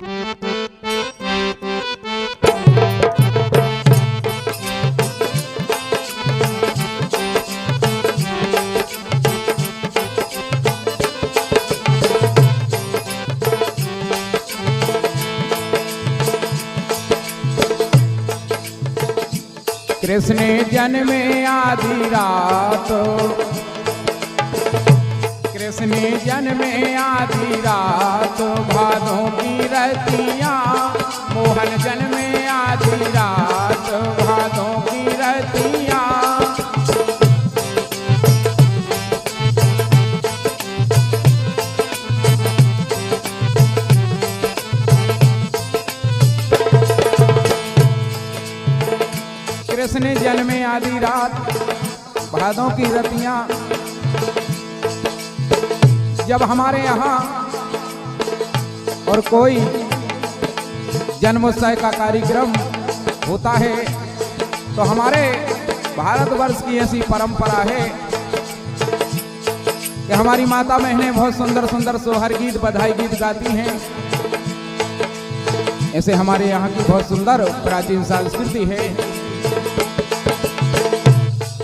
कृष्ण जन्मे आधी रात, कृष्ण जन्मे आधी रात, भादों की रतियाँ। मोहन जन्मे आधी रात, भादों की रतियाँ। कृष्ण जन्मे आधी रात, भादों की रतियां। जब हमारे यहाँ और कोई जन्मोत्सव का कार्यक्रम होता है तो हमारे भारतवर्ष की ऐसी परंपरा है कि हमारी माता बहनें बहुत सुंदर सुंदर सोहर गीत, बधाई गीत गाती हैं। ऐसे हमारे यहाँ की बहुत सुंदर प्राचीन संस्कृति है।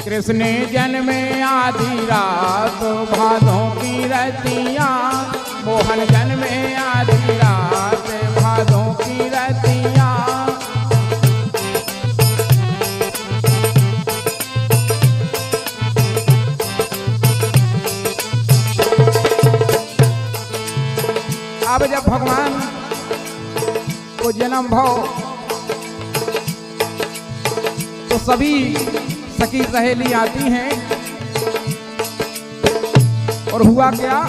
कृष्ण जन्मे आधी रात, भादों की रतियाँ। मोहन जन्मे आधी रात, भादों की रतियाँ। अब जब भगवान को जन्म भाव तो सभी सखी सहेली आती हैं और हुआ क्या,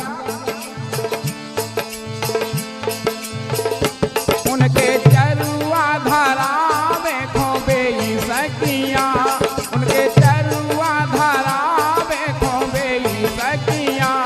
उनके चरुआ धारा में खोबे सखियां, उनके चरुआ धारा में खोबे सखियां।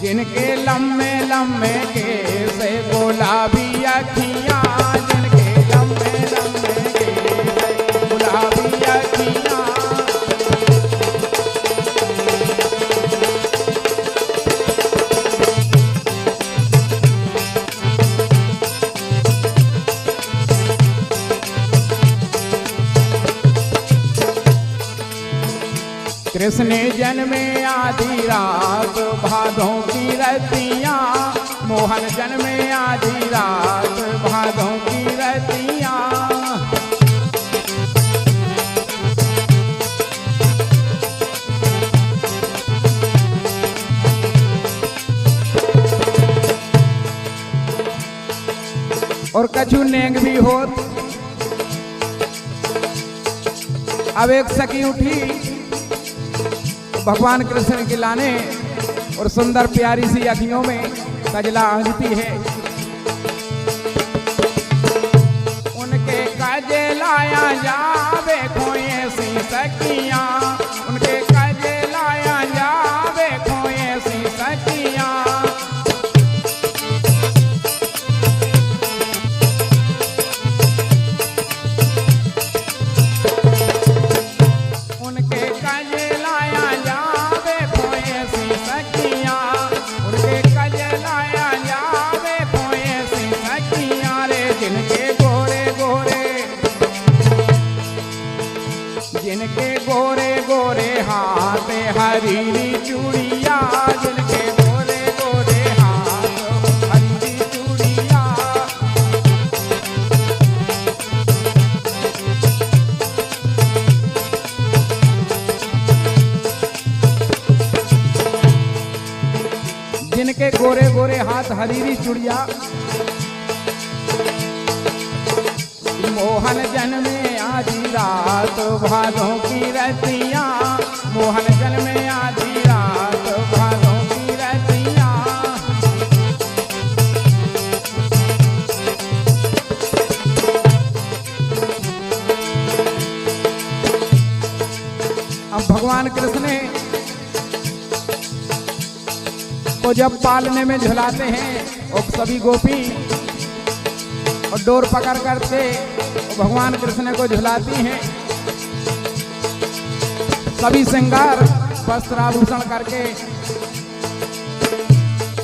जिनके लम्बे लम्बे केस, गुलाबी अखियाँ। जिनके लम्बे लम्बे केस, गुलाबी अखियाँ। कृष्ण जन्मे आधी रात, भादों की रतियाँ। मोहन जन्मे आधी रात, भादों की रतियाँ। और कछु नेंग भी होत। अब एक सखी उठी भगवान कृष्ण के लाने और सुंदर प्यारी सी अखियों में कजला आंजती है। उनके कजलाया जावे खोए सी सखियां, उनके कजलाया जावे खोए सी सखियां। जिनके गोरे गोरे हाथ, हरीली चूड़िया। जिनके गोरे गोरे हाथ, हरीली चूड़िया। जिनके गोरे गोरे हाथ, हरीली चूड़िया। मोहन जन्मे आधी रात, भादों की रतियाँ। मोहन जन्मे आधी रात, भादों की रतियाँ। अब भगवान कृष्ण को जब पालने में झुलाते हैं और सभी गोपी और डोर पकड़ करके भगवान कृष्ण को झुलाती हैं, सभी श्रृंगार वस्त्राभूषण करके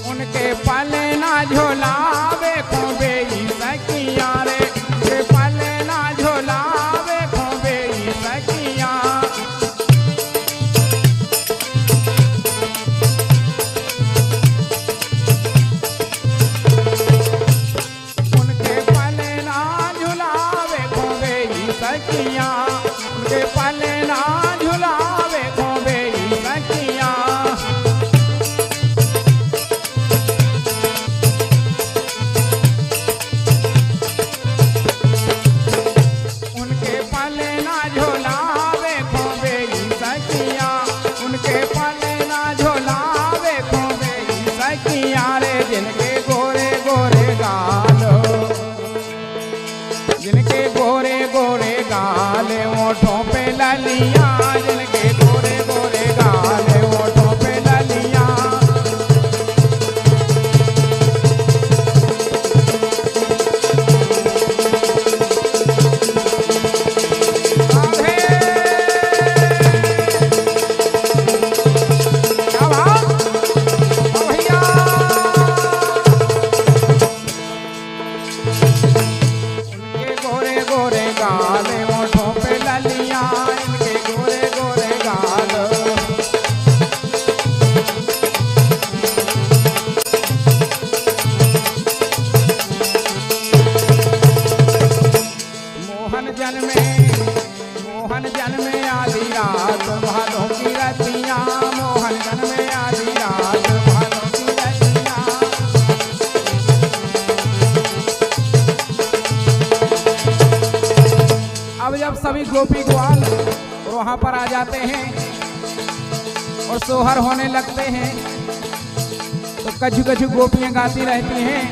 उनके पाले ना झोलावे खोबे सखिया रे, के पाले ना झोलावे खोबे सखिया। उनके पाले ना झुलावे खोबे सखिया, उनके पाले ना झुलावे खोबे सखिया। उनके पाले ना झोलावे खोबे सखिया, उनके पाले ना झोलावे खोबे सखिया रे। जिनके गोरे गोरे गाल, जिनके गोरे गोरे गाल ओठों पे ललिया, जिनके गोरे गोरे गाल ओठों पे ललिया। राधे क्या बात ओ भैया। उनके गोरे गोरे गाल ओठों पे ललिया, इनके गोरे गोरे गाल। मोहन जन्मे आधी रात भादों की रतिया, मोहन जन्मे आधी रात भादों की रतिया। अब जब सभी गोपी ग्वाल वहां पर आ जाते हैं और सोहर होने लगते हैं तो कछु कछु गोपियां गाती रहती हैं।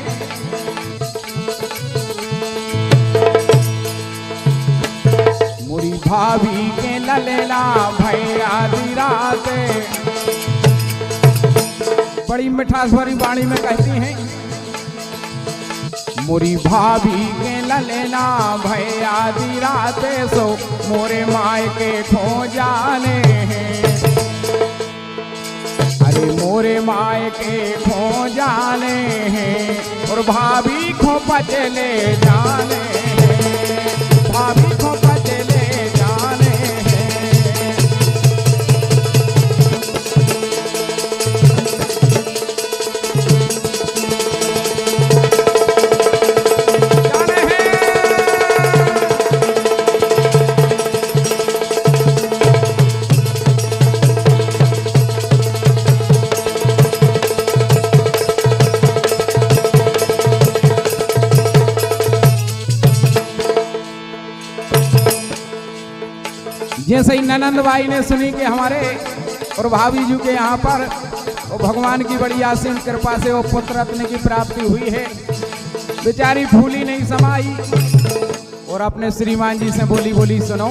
मुरी भाभी के ललेला भैया आधी रात, बड़ी मिठास भरी वाणी में कहती हैं। मुरी भाभी के ललेला भैया आधी रात, सो मोरे माय के खो जाने हैं। अरे मोरे माय के खो जाने हैं और भाभी खो पचले जाने हैं, भाभी खो पचले जाने हैं। जाने हैं। जैसे ही ननंद बाई ने सुनी कि हमारे और भाभी जी के यहाँ पर वो भगवान की बड़ी आसीन कृपा से वो पुत्र रत्न की प्राप्ति हुई है, बेचारी फूली नहीं समाई और अपने श्रीमान जी से बोली बोली सुनो,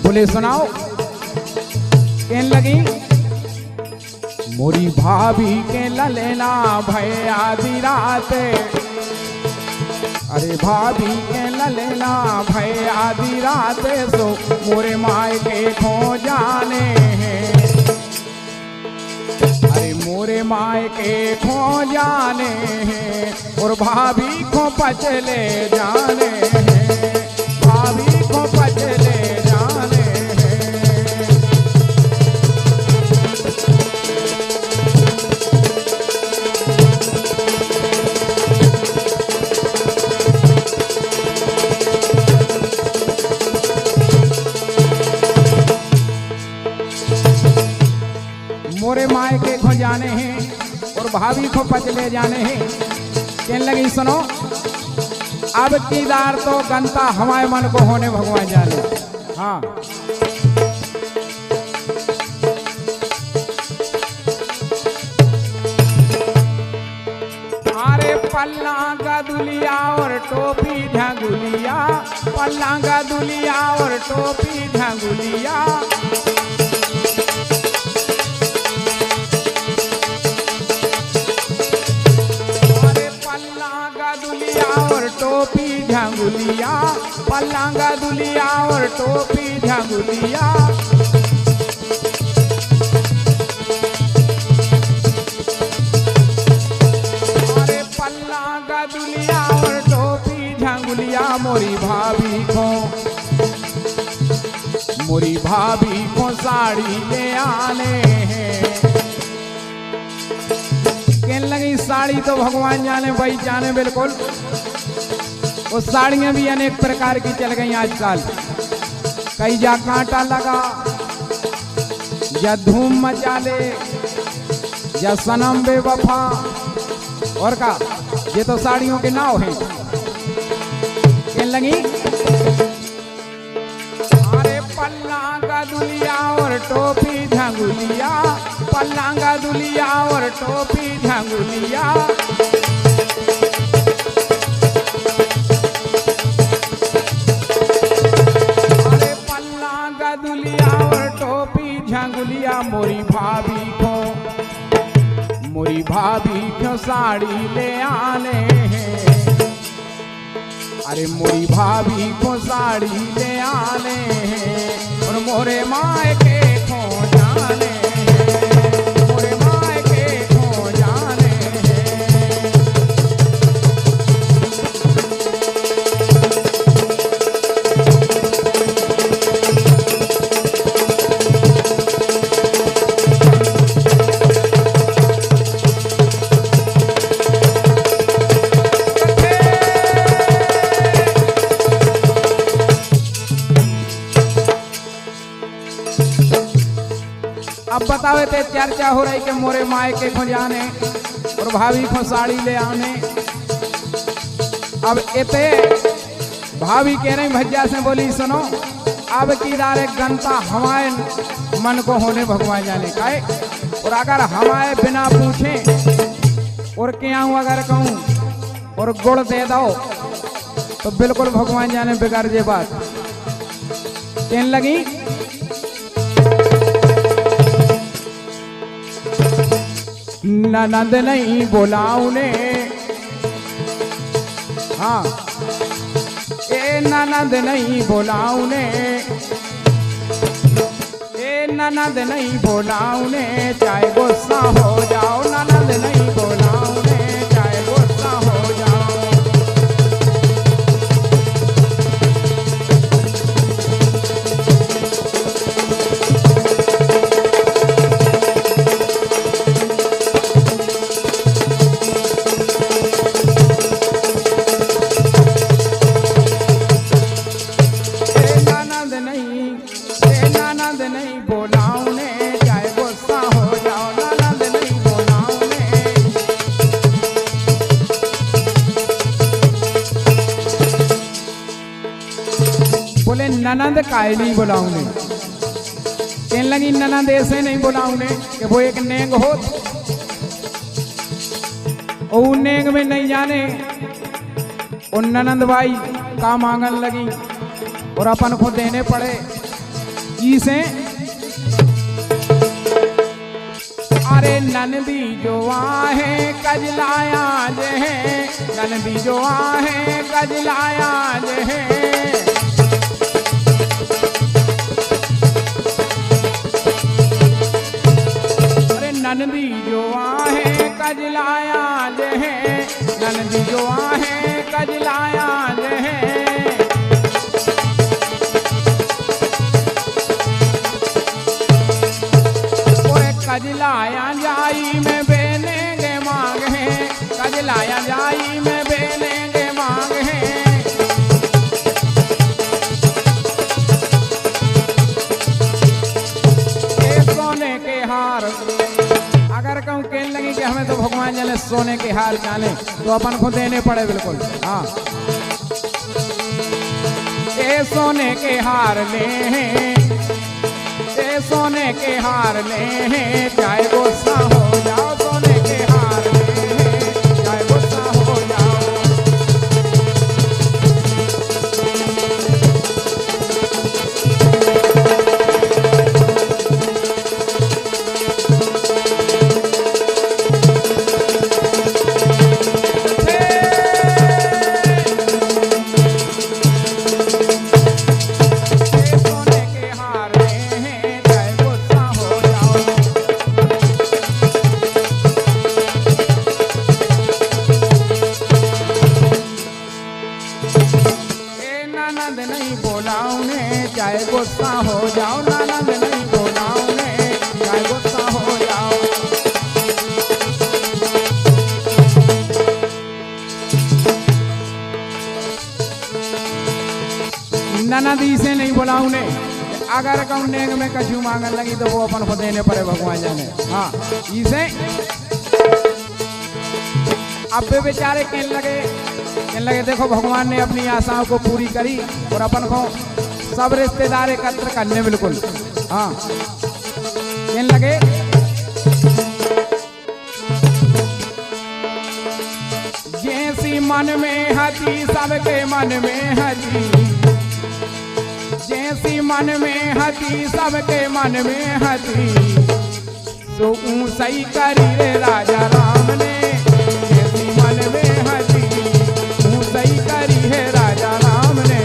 बोले सुनाओ। कहने लगी मोरी भाभी के ललेला भय आधी रात, अरे भाभी के ललेला भय आधी रात, सो मोरे माय के खो जाने हैं। अरे मोरे माय के खो जाने हैं और भाभी को पचले जाने हैं, भाभी को पचले जाने हैं। मोरे माय के खो जाने हैं और भाभी को पचले जाने हैं। कहने लगी सुनो, अब की दार तो गंता हमारे मन को होने भगवान जाने। हाँ अरे पल्ला का दुलिया और टोपी झंगुलिया, पल्ला का दुलिया और टोपी झंगुलिया। अरे पल्ला का दुलिया और टोपी झंगुलिया, पल्ला का दुलिया और टोपी झंगुलिया। दुलिया और टोपी झंगुलिया मोरी भाभी को साड़ी ले आने हैं। कहने लगी साड़ी तो भगवान जाने भाई जाने बिल्कुल। वो साड़ियां भी अनेक प्रकार की चल गई आजकल। कई जा कांटा लगा, या धूम मचा ले, या सनम बेवफा, और का ये तो साड़ियों के नाव हैं। कहने लगी अरे पल्ला का दुलिया और टोपी झंगुलिया, पल्ला का दुलिया और टोपी झंगुलिया। अरे पल्ला का दुलिया और टोपी झंगुलिया मोरी भाभी क्यों साड़ी ले आने हैं। अरे मोरी भाभी को साड़ी ले आने हैं और मोरे मायके खो जाने हैं, मोरे मायके खो जाने हैं। अब बतावे ते चर्चा हो रही कि मोरे मायके को जाने और भाभी को साड़ी ले आने। अब इते भाभी कह रही भज्जा से बोली सुनो अब की दारे गंता हमारे मन को होने भगवान जाने का है। और अगर हमारे बिना पूछे और क्या हूँ अगर कहूँ और गुड़ दे दो तो बिल्कुल भगवान जाने बिगड़ जे बात। कहने लगी ननद नहीं बोलाऊने, हाँ ए ननद नहीं बोलाऊने, ए ननद नहीं बोलाऊने, चाहे गुस्सा हो जाओ ननद नहीं बोलाऊने, चाहे गुस्सा हो जाओ। बोले ननंद काहे नहीं बुलाऊंगे। कहने लगी ननंद ऐसे नहीं बुलाऊंगे कि वो एक नेंग हो और नेंग में नहीं जाने। और ननंद भाई का मांगन लगी और अपन को देने पड़े इसे। अरे ननदी जो आहे कजलाया जे है, ननदी जो आहे कजलाया जे है। ननदी जो आहे कजलाया जे है, ननदी जो आहे कजलाया जे है। ओए कजलाया जाई में बेनेंगे मांग है, कजलाया जाई में बेनेंगे मांग है। सोने के हार अगर कहूँ कहने लगी कि हमें तो भगवान जाने सोने के हार जाने तो अपन को देने पड़े बिल्कुल। हाँ ए सोने के हार ले हैं, ए सोने के हार ले हैं, चाहे गुस्सा हो जाओ सोने के हार ले हैं, चाहे गुस्सा हो जाओ। ननद नहीं बोलाऊने, चाहे गुस्सा हो जाओ, ननद नहीं बोलाऊने, चाहे गुस्सा हो जाओ। ननदी से नहीं बुलाऊने, अगर कहूँ नेग में कछु मांगन लगी तो वो अपन को देने पड़े भगवान जाने। हाँ इसे अब वे बेचारे कहने लगे देखो भगवान ने अपनी आशाओं को पूरी करी और अपन को सब रिश्तेदार एकत्र करने बिल्कुल। हाँ कहने लगे जैसी मन में हती सबके मन में हती, जैसी मन में हती सबके मन में हती, सो सही करी रे राजा राम ने, जैसी मन में हती सही करी है राजा राम ने।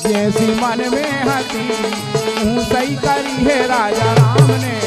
जैसी मन में हती सही करी है राजा राम ने।